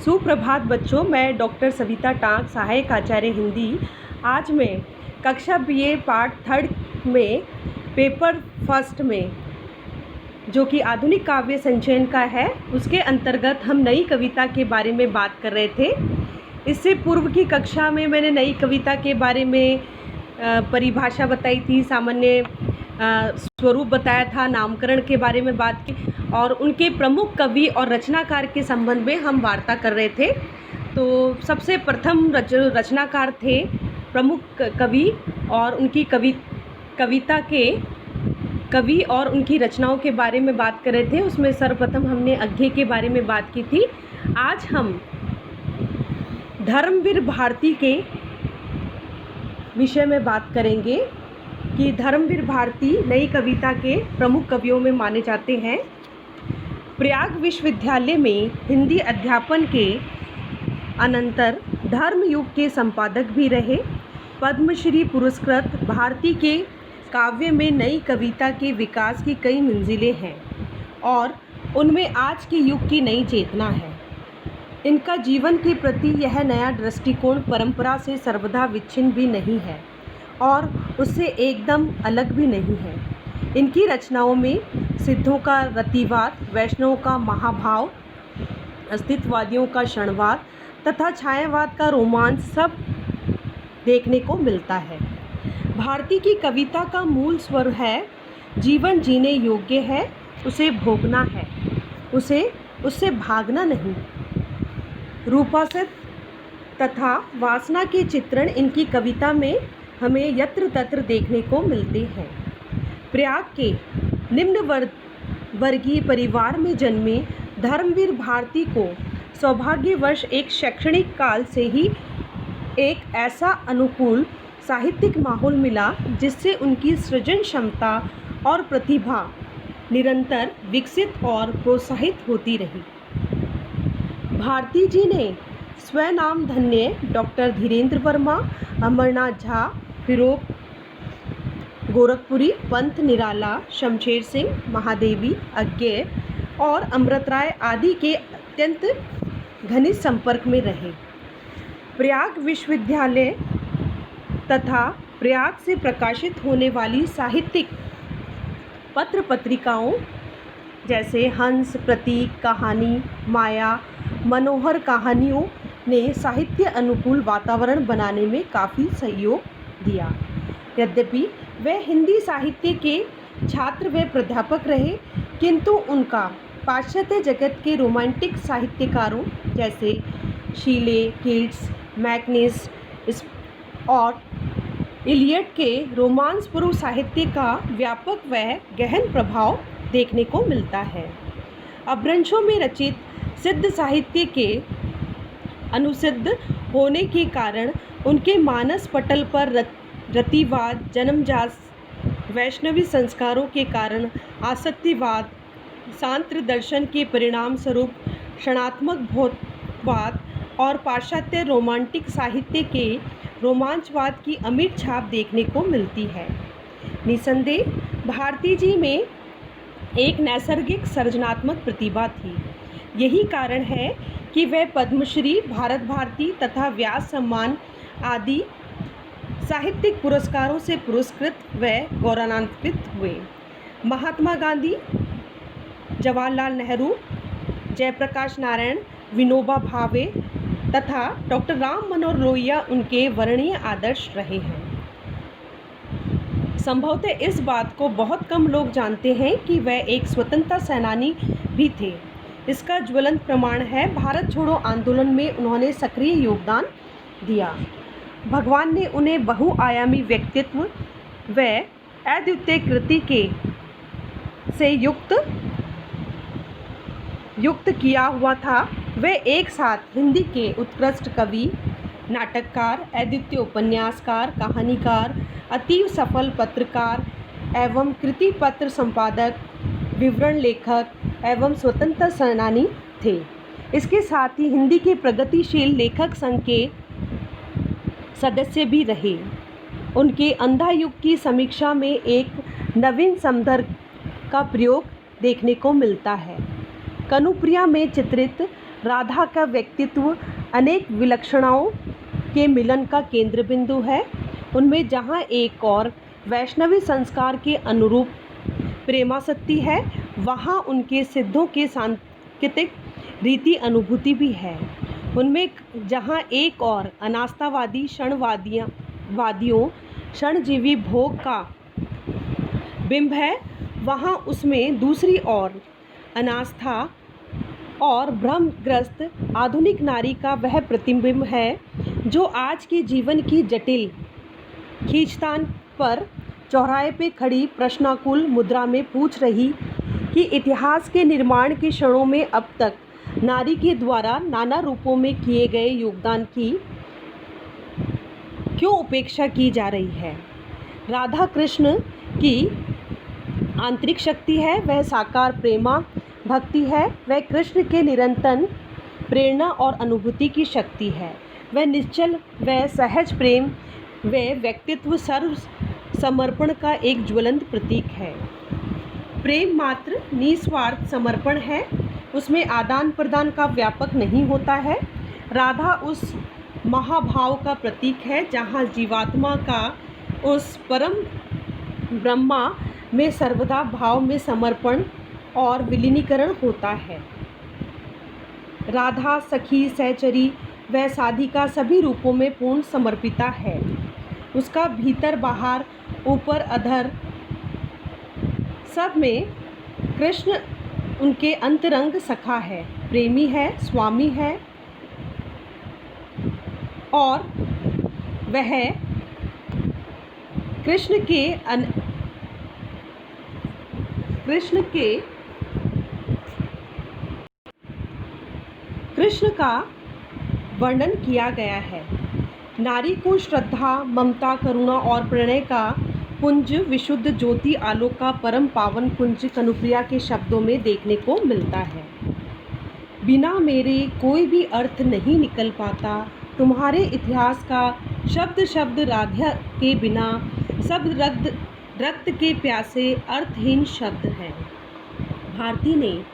सुप्रभात बच्चों, मैं डॉक्टर सविता टांक, सहायक आचार्य हिंदी। आज मैं कक्षा बीए पार्ट 3 में पेपर फर्स्ट में जो कि आधुनिक काव्य संचयन का है, उसके अंतर्गत हम नई कविता के बारे में बात कर रहे थे। इससे पूर्व की कक्षा में मैंने नई कविता के बारे में परिभाषा बताई थी, सामान्य स्वरूप बताया था, नामकरण के बारे में बात की और उनके प्रमुख कवि और रचनाकार के संबंध में हम वार्ता कर रहे थे। तो सबसे प्रथम रचनाकार थे प्रमुख कवि और उनकी कविता के कवि और उनकी रचनाओं के बारे में बात कर रहे थे। उसमें सर्वप्रथम हमने अज्ञे के बारे में बात की थी। आज हम धर्मवीर भारती के विषय में बात करेंगे कि धर्मवीर भारती नई कविता के प्रमुख कवियों में माने जाते हैं। प्रयाग विश्वविद्यालय में हिंदी अध्यापन के अनंतर धर्मयुग के संपादक भी रहे। पद्मश्री पुरस्कृत भारती के काव्य में नई कविता के विकास की कई मंजिलें हैं और उनमें आज के युग की नई चेतना है। इनका जीवन के प्रति यह नया दृष्टिकोण परंपरा से सर्वदा विच्छिन्न भी नहीं है और उससे एकदम अलग भी नहीं है। इनकी रचनाओं में सिद्धों का रतिवाद, वैष्णवों का महाभाव, अस्तित्ववादियों का क्षणवाद तथा छायावाद का रोमांच सब देखने को मिलता है। भारती की कविता का मूल स्वर है जीवन जीने योग्य है, उसे भोगना है, उससे भागना नहीं। रूपासत तथा वासना के चित्रण इनकी कविता में हमें यत्र तत्र देखने को मिलते हैं। प्रयाग के निम्न वर्गीय परिवार में जन्मे धर्मवीर भारती को सौभाग्यवश एक शैक्षणिक काल से ही एक ऐसा अनुकूल साहित्यिक माहौल मिला जिससे उनकी सृजन क्षमता और प्रतिभा निरंतर विकसित और प्रोत्साहित होती रही। भारती जी ने स्वनाम धन्य डॉक्टर धीरेन्द्र वर्मा, अमरनाथ झा, फिरोज गोरखपुरी, पंत निराला, शमशेर सिंह, महादेवी, अज्ञे और अमृत राय आदि के अत्यंत घनिष्ठ संपर्क में रहे। प्रयाग विश्वविद्यालय तथा प्रयाग से प्रकाशित होने वाली साहित्यिक पत्र पत्रिकाओं जैसे हंस, प्रतीक, कहानी, माया, मनोहर कहानियों ने साहित्य अनुकूल वातावरण बनाने में काफ़ी सहयोग दिया। यद्यपि वे हिंदी साहित्य के छात्र व प्राध्यापक रहे, किंतु उनका पाश्चात्य जगत के रोमांटिक साहित्यकारों जैसे शीले, कीट्स, मैकनिस और इलियट के रोमांसपूर्व साहित्य का व्यापक व गहन प्रभाव देखने को मिलता है। अपभ्रंशों में रचित सिद्ध साहित्य के अनुसिद्ध होने के कारण उनके मानस पटल पर रतिवाद, जन्मजात वैष्णवी संस्कारों के कारण आसक्तिवाद, सांत्र दर्शन के परिणाम स्वरूप क्षणात्मक भौतवाद और पाश्चात्य रोमांटिक साहित्य के रोमांचवाद की अमिट छाप देखने को मिलती है। निसंदेह भारती जी में एक नैसर्गिक सृजनात्मक प्रतिभा थी। यही कारण है कि वह पद्मश्री, भारत भारती तथा व्यास सम्मान आदि साहित्यिक पुरस्कारों से पुरस्कृत व गौरवान्वित हुए। महात्मा गांधी, जवाहरलाल नेहरू, जयप्रकाश नारायण, विनोबा भावे तथा डॉक्टर राम मनोहर लोहिया उनके वर्णनीय आदर्श रहे हैं। संभवतः इस बात को बहुत कम लोग जानते हैं कि वह एक स्वतंत्रता सेनानी भी थे। इसका ज्वलंत प्रमाण है भारत छोड़ो आंदोलन में उन्होंने सक्रिय योगदान दिया। भगवान ने उन्हें बहुआयामी व्यक्तित्व व अद्वितीय कृति से युक्त किया हुआ था। वे एक साथ हिंदी के उत्कृष्ट कवि, नाटककार, अद्वितीय उपन्यासकार, कहानीकार, अतीव सफल पत्रकार एवं कृति पत्र संपादक, विवरण लेखक एवं स्वतंत्रता सेनानी थे। इसके साथ ही हिंदी के प्रगतिशील लेखक संघ के सदस्य भी रहे। उनके अंधा युग की समीक्षा में एक नवीन संदर्भ का प्रयोग देखने को मिलता है। कनुप्रिया में चित्रित राधा का व्यक्तित्व अनेक विलक्षणताओं के मिलन का केंद्र बिंदु है। उनमें जहाँ एक और वैष्णवी संस्कार के अनुरूप प्रेमासक्ति है, वहाँ उनके सिद्धों के सांकेतिक रीति अनुभूति भी है। उनमें जहाँ एक और अनास्थावादी वादियों क्षणजीवी भोग का बिंब है, वहाँ उसमें दूसरी ओर अनास्था और भ्रमग्रस्त आधुनिक नारी का वह प्रतिबिंब है जो आज के जीवन की जटिल खींचतान पर चौराहे पे खड़ी प्रश्नाकुल मुद्रा में पूछ रही कि इतिहास के निर्माण के क्षणों में अब तक नारी के द्वारा नाना रूपों में किए गए योगदान की क्यों उपेक्षा की जा रही है। राधा कृष्ण की आंतरिक शक्ति है, वह साकार प्रेमा भक्ति है, वह कृष्ण के निरंतर प्रेरणा और अनुभूति की शक्ति है, वह निश्चल वह सहज प्रेम, वह व्यक्तित्व सर्व समर्पण का एक ज्वलंत प्रतीक है। प्रेम मात्र निस्वार्थ समर्पण है, उसमें आदान प्रदान का व्यापक नहीं होता है। राधा उस महाभाव का प्रतीक है जहाँ जीवात्मा का उस परम ब्रह्मा में सर्वदा भाव में समर्पण और विलीनीकरण होता है। राधा सखी सहचरी व साधिका सभी रूपों में पूर्ण समर्पिता है। उसका भीतर बाहर ऊपर अधर सब में कृष्ण उनके अंतरंग सखा है, प्रेमी है, स्वामी है और वह कृष्ण का वर्णन किया गया है। नारी को श्रद्धा, ममता, करुणा और प्रणय का पुंज, विशुद्ध ज्योति आलोक का परम पावन पुंज कनुप्रिया के शब्दों में देखने को मिलता है। बिना मेरे कोई भी अर्थ नहीं निकल पाता, तुम्हारे इतिहास का शब्द शब्द राधा के बिना सब रक्त के प्यासे अर्थहीन शब्द हैं। भारती ने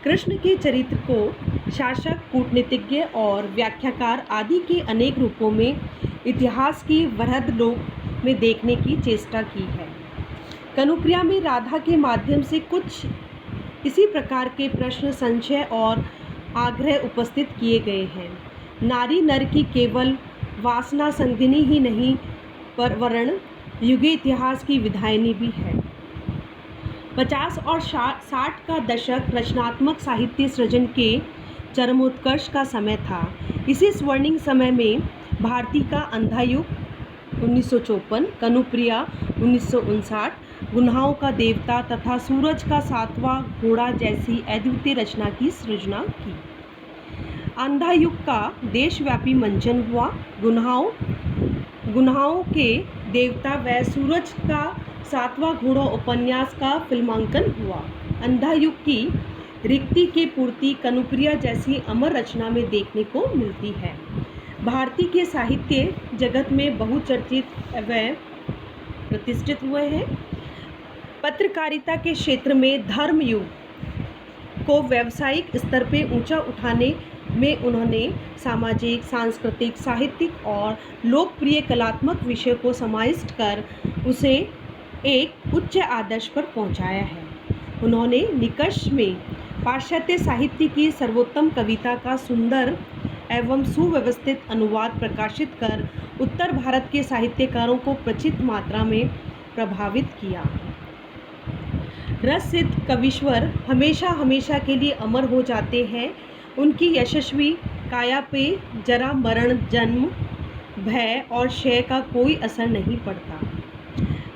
कृष्ण के चरित्र को शासक, कूटनीतिज्ञ और व्याख्याकार आदि के अनेक रूपों में इतिहास की वृहद लोक में देखने की चेष्टा की है। कनुप्रिया में राधा के माध्यम से कुछ इसी प्रकार के प्रश्न, संशय और आग्रह उपस्थित किए गए हैं। नारी नर की केवल वासना संगिनी ही नहीं पर वर्ण युगे इतिहास की विधायिनी भी है। 50 और 60 का दशक रचनात्मक साहित्य सृजन के चरमोत्कर्ष का समय था। इसी स्वर्णिम समय में भारती का अंधा युग 1954, कनुप्रिया 1959, गुन्हाओं का देवता तथा सूरज का 7वां घोड़ा जैसी अद्वितीय रचना की सृजना की। अंधा युग का देशव्यापी मंचन हुआ। गुन्हाओं के देवता व सूरज का 7वां घोड़ा उपन्यास का फिल्मांकन हुआ। अंधा युग की रिक्ति की पूर्ति कनुप्रिया जैसी अमर रचना में देखने को मिलती है। भारती के साहित्य जगत में बहुचर्चित व प्रतिष्ठित हुए हैं। पत्रकारिता के क्षेत्र में धर्म युग को व्यावसायिक स्तर पे ऊंचा उठाने में उन्होंने सामाजिक, सांस्कृतिक, साहित्यिक और लोकप्रिय कलात्मक विषय को समाविष्ट कर उसे एक उच्च आदर्श पर पहुंचाया है। उन्होंने निष्कर्ष में पाश्चात्य साहित्य की सर्वोत्तम कविता का सुंदर एवं सुव्यवस्थित अनुवाद प्रकाशित कर उत्तर भारत के साहित्यकारों को प्रचुर मात्रा में प्रभावित किया। रससिद्ध कवीश्वर हमेशा हमेशा के लिए अमर हो जाते हैं। उनकी यशस्वी काया पे जरा मरण, जन्म, भय और क्षय का कोई असर नहीं पड़ता।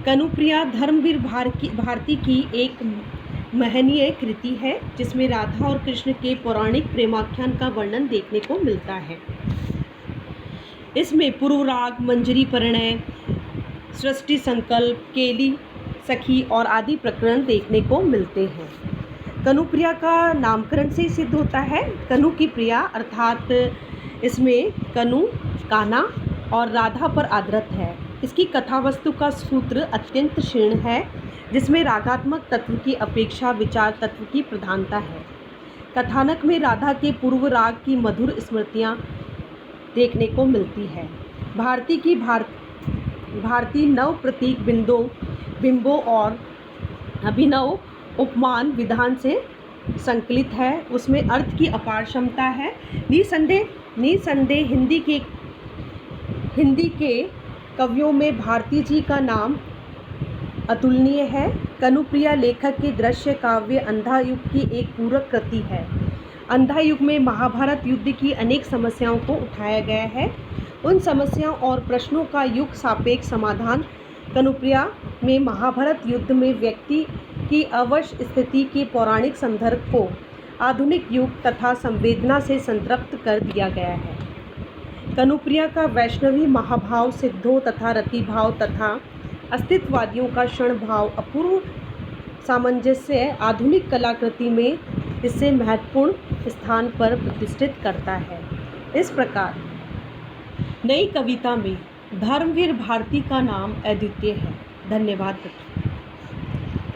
कनुप्रिया धर्मवीर भारती की एक महनीय कृति है जिसमें राधा और कृष्ण के पौराणिक प्रेमाख्यान का वर्णन देखने को मिलता है। इसमें पुरुराग, मंजरी परिणय, सृष्टि संकल्प, केली सखी और आदि प्रकरण देखने को मिलते हैं। कनुप्रिया का नामकरण से सिद्ध होता है कनु की प्रिया, अर्थात इसमें कनु, कान्हा और राधा पर आधारित है। इसकी कथावस्तु का सूत्र अत्यंत क्षीण है जिसमें रागात्मक तत्व की अपेक्षा विचार तत्व की प्रधानता है। कथानक में राधा के पूर्व राग की मधुर स्मृतियाँ देखने को मिलती है। भारतीय नव प्रतीक बिंबों और अभिनव उपमान विधान से संकलित है। उसमें अर्थ की अपार क्षमता है। निसंदेह हिंदी के कवियों में भारती जी का नाम अतुलनीय है। कनुप्रिया लेखक के दृश्य काव्य अंधा युग की एक पूरक कृति है। अंधा युग में महाभारत युद्ध की अनेक समस्याओं को उठाया गया है। उन समस्याओं और प्रश्नों का युग सापेक्ष समाधान कनुप्रिया में महाभारत युद्ध में व्यक्ति की अवश्य स्थिति के पौराणिक संदर्भ को आधुनिक युग तथा संवेदना से संतृप्त कर दिया गया है। कनुप्रिया का वैष्णवी महाभाव, सिद्धों तथा रतिभाव तथा अस्तित्ववादियों का क्षण भाव अपूर्व सामंजस्य आधुनिक कलाकृति में इसे महत्वपूर्ण स्थान पर प्रतिष्ठित करता है। इस प्रकार नई कविता में धर्मवीर भारती का नाम अद्वितीय है। धन्यवाद।